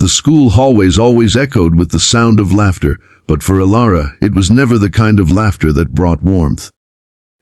The school hallways always echoed with the sound of laughter, but for Alara, it was never the kind of laughter that brought warmth.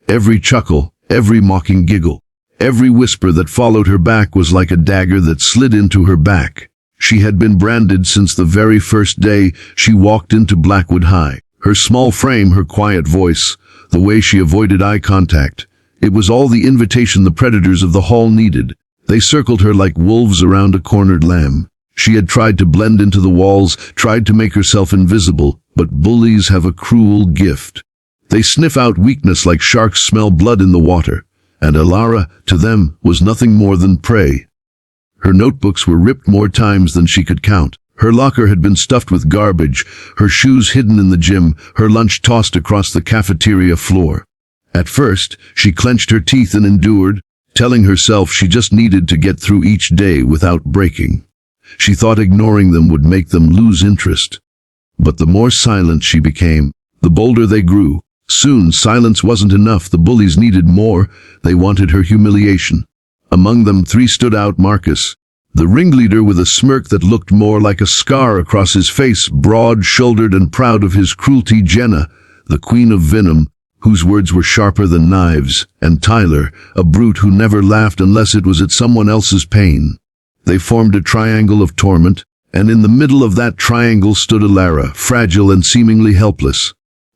Every chuckle, every mocking giggle, every whisper that followed her back was like a dagger that slid into her back. She had been branded since the very first day she walked into Blackwood High. Her small frame, her quiet voice, the way she avoided eye contact. It was all the invitation the predators of the hall needed. They circled her like wolves around a cornered lamb. She had tried to blend into the walls, tried to make herself invisible, but bullies have a cruel gift. They sniff out weakness like sharks smell blood in the water, and Alara, to them, was nothing more than prey. Her notebooks were ripped more times than she could count. Her locker had been stuffed with garbage, her shoes hidden in the gym, her lunch tossed across the cafeteria floor. At first, she clenched her teeth and endured, telling herself she just needed to get through each day without breaking. She thought ignoring them would make them lose interest. But the more silent she became, the bolder they grew. Soon, silence wasn't enough. The bullies needed more. They wanted her humiliation. Among them, three stood out: Marcus, the ringleader with a smirk that looked more like a scar across his face, broad-shouldered and proud of his cruelty; Jenna, the queen of venom, whose words were sharper than knives; and Tyler, a brute who never laughed unless it was at someone else's pain. They formed a triangle of torment, and in the middle of that triangle stood Alara, fragile and seemingly helpless.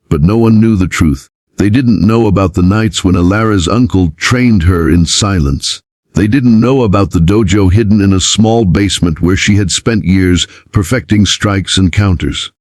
But no one knew the truth. They didn't know about the nights when Alara's uncle trained her in silence. They didn't know about the dojo hidden in a small basement where she had spent years perfecting strikes and counters.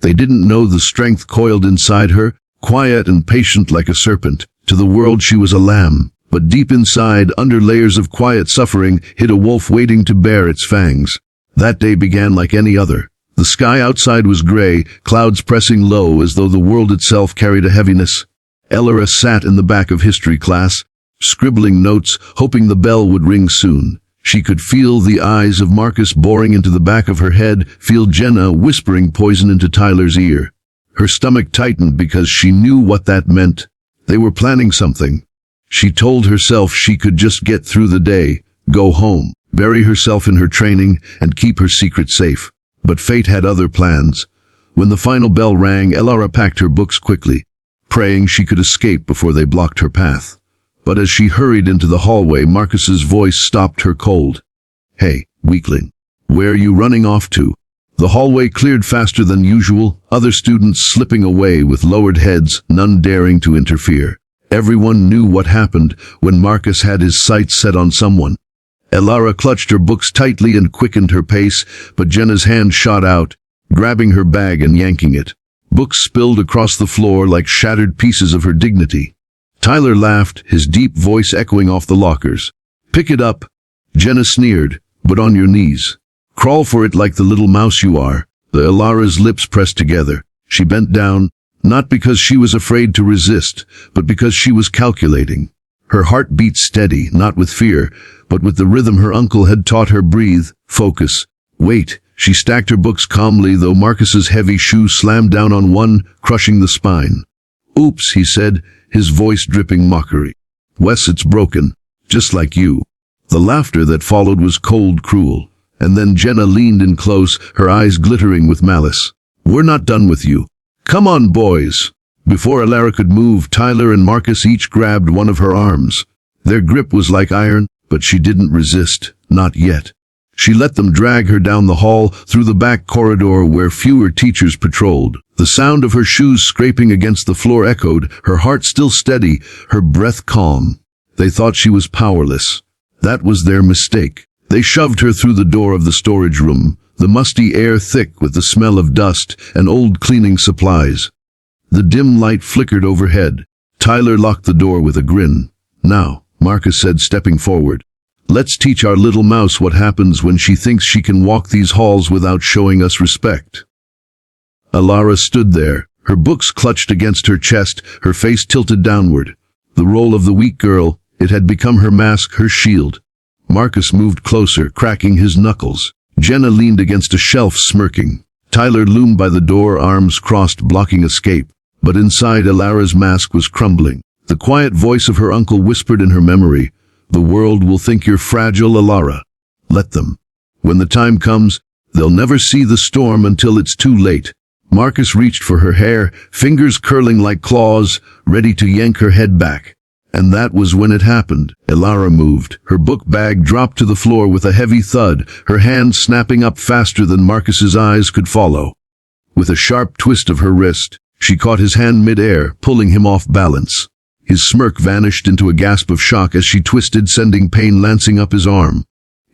They didn't know the strength coiled inside her, quiet and patient like a serpent. To the world she was a lamb, but deep inside, under layers of quiet suffering, hid a wolf waiting to bare its fangs. That day began like any other. The sky outside was gray, clouds pressing low as though the world itself carried a heaviness. Alara sat in the back of history class, scribbling notes, hoping the bell would ring soon. She could feel the eyes of Marcus boring into the back of her head, feel Jenna whispering poison into Tyler's ear. Her stomach tightened because she knew what that meant. They were planning something. She told herself she could just get through the day, go home, bury herself in her training, and keep her secret safe. But fate had other plans. When the final bell rang, Alara packed her books quickly, praying she could escape before they blocked her path. But as she hurried into the hallway, Marcus's voice stopped her cold. "Hey, weakling, where are you running off to?" The hallway cleared faster than usual, other students slipping away with lowered heads, none daring to interfere. Everyone knew what happened when Marcus had his sights set on someone. Alara clutched her books tightly and quickened her pace, but Jenna's hand shot out, grabbing her bag and yanking it. Books spilled across the floor like shattered pieces of her dignity. Tyler laughed, his deep voice echoing off the lockers. "Pick it up," Jenna sneered, "but on your knees. Crawl for it like the little mouse you are." Alara's lips pressed together. She bent down, not because she was afraid to resist, but because she was calculating. Her heart beat steady, not with fear, but with the rhythm her uncle had taught her: breathe, focus, wait. She stacked her books calmly, though Marcus's heavy shoe slammed down on one, crushing the spine. "Oops," he said, his voice dripping mockery. "Wes, it's broken, just like you." The laughter that followed was cold, cruel. And then Jenna leaned in close, her eyes glittering with malice. "We're not done with you. Come on, boys." Before Alara could move, Tyler and Marcus each grabbed one of her arms. Their grip was like iron, but she didn't resist, not yet. She let them drag her down the hall, through the back corridor where fewer teachers patrolled. The sound of her shoes scraping against the floor echoed, her heart still steady, her breath calm. They thought she was powerless. That was their mistake. They shoved her through the door of the storage room, the musty air thick with the smell of dust and old cleaning supplies. The dim light flickered overhead. Tyler locked the door with a grin. "Now," Marcus said, stepping forward, "let's teach our little mouse what happens when she thinks she can walk these halls without showing us respect." Alara stood there, her books clutched against her chest, her face tilted downward. The role of the weak girl, it had become her mask, her shield. Marcus moved closer, cracking his knuckles. Jenna leaned against a shelf, smirking. Tyler loomed by the door, arms crossed, blocking escape. But inside, Alara's mask was crumbling. The quiet voice of her uncle whispered in her memory, "The world will think you're fragile, Alara. Let them. When the time comes, They'll never see the storm until it's too late. Marcus reached for her hair, fingers curling like claws, ready to yank her head back. And that was when it happened. Elara moved. Her book bag dropped to the floor with a heavy thud, her hand snapping up faster than Marcus's eyes could follow. With a sharp twist of her wrist, she caught his hand mid-air, pulling him off balance. His smirk vanished into a gasp of shock as she twisted, sending pain lancing up his arm.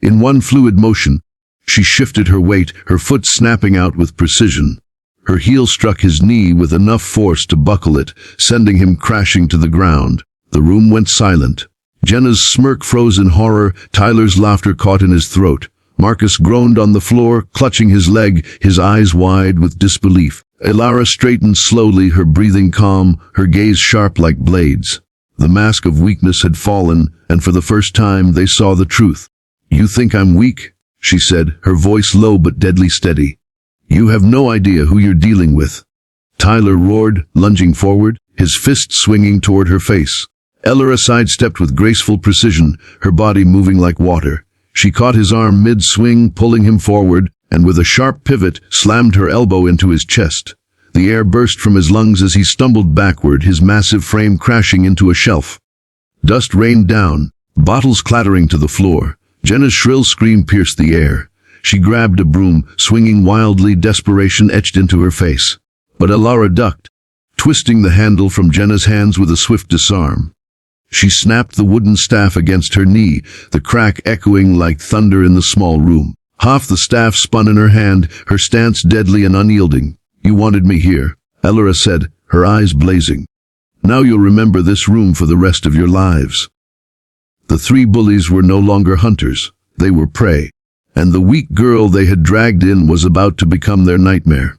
In one fluid motion, she shifted her weight, her foot snapping out with precision. Her heel struck his knee with enough force to buckle it, sending him crashing to the ground. The room went silent. Jenna's smirk froze in horror, Tyler's laughter caught in his throat. Marcus groaned on the floor, clutching his leg, his eyes wide with disbelief. Elara straightened slowly, her breathing calm, her gaze sharp like blades. The mask of weakness had fallen, and for the first time they saw the truth. "You think I'm weak?" she said, her voice low but deadly steady. "You have no idea who you're dealing with." Tyler roared, lunging forward, his fist swinging toward her face. Elara sidestepped with graceful precision, her body moving like water. She caught his arm mid-swing, pulling him forward, and with a sharp pivot, slammed her elbow into his chest. The air burst from his lungs as he stumbled backward, his massive frame crashing into a shelf. Dust rained down, bottles clattering to the floor. Jenna's shrill scream pierced the air. She grabbed a broom, swinging wildly, desperation etched into her face. But Elara ducked, twisting the handle from Jenna's hands with a swift disarm. She snapped the wooden staff against her knee, the crack echoing like thunder in the small room. Half the staff spun in her hand, her stance deadly and unyielding. "You wanted me here," Elara said, her eyes blazing. "Now you'll remember this room for the rest of your lives." The three bullies were no longer hunters. They were prey. And the weak girl they had dragged in was about to become their nightmare.